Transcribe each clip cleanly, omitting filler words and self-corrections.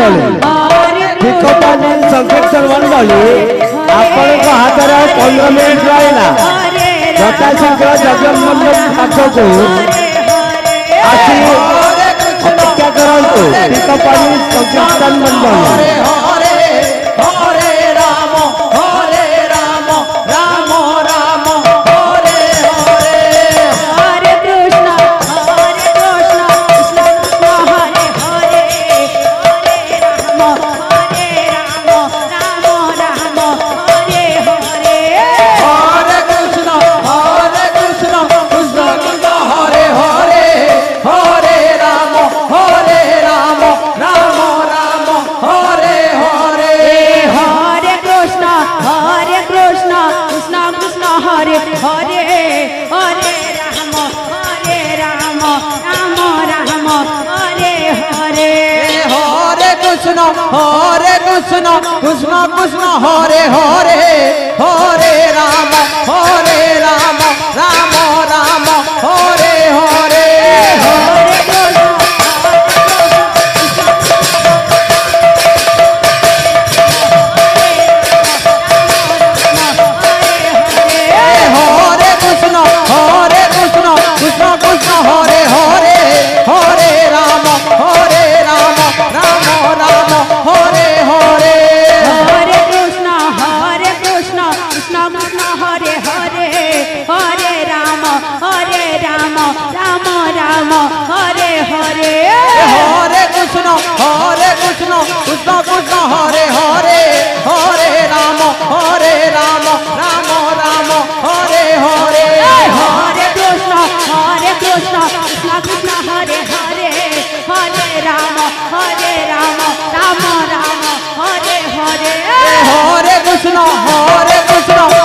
मंडली भिकपानी संकीर्तन मंडली आपण हाथ 15 मिनिट रहा यथाशीघ्र जगन्मोहन पाखक आसी अपेक्षा करतु भिकपानी संकीर्तन मंडली हरे कृष्ण कृष्ण कृष्ण हरे हरे हरे राम राम राम हरे हरे हरे कृष्ण कृष्ण कृष्ण हरे हरे हरे राम राम राम हरे हरे हरे कृष्ण कृष्ण कृष्ण हरे हरे हरे राम राम राम हरे हरे हरे कृष्ण कृष्ण कृष्ण हरे हरे हरे राम राम राम हरे हरे हरे कृष्ण कृष्ण कृष्ण हरे हरे हरे राम राम हरे हरे हरे कृष्ण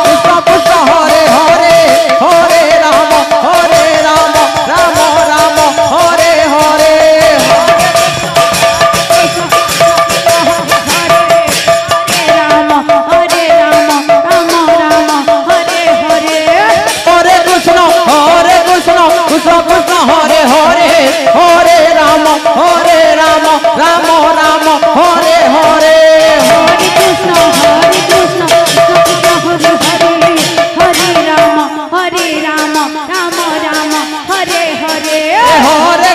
कृष्ण कृष्ण हरे हरे हरे राम राम हरे हरे कृष्ण कृष्ण हरे हरे हरे राम राम हरे हरे हरे कृष्ण कृष्ण हरे हरे राम राम हरे हरे हरे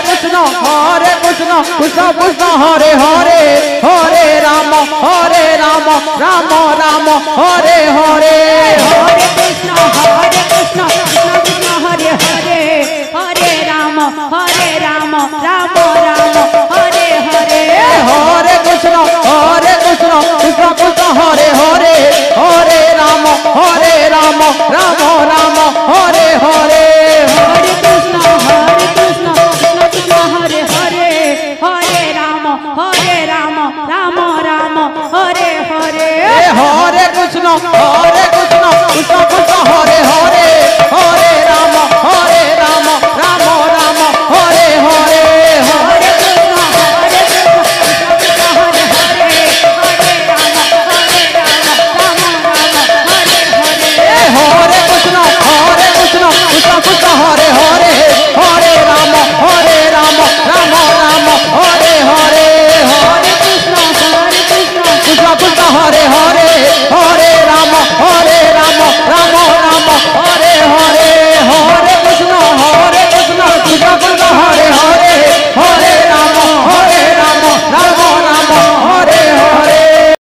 कृष्ण कृष्ण कृष्ण हरे हरे हरे राम राम हरे हरे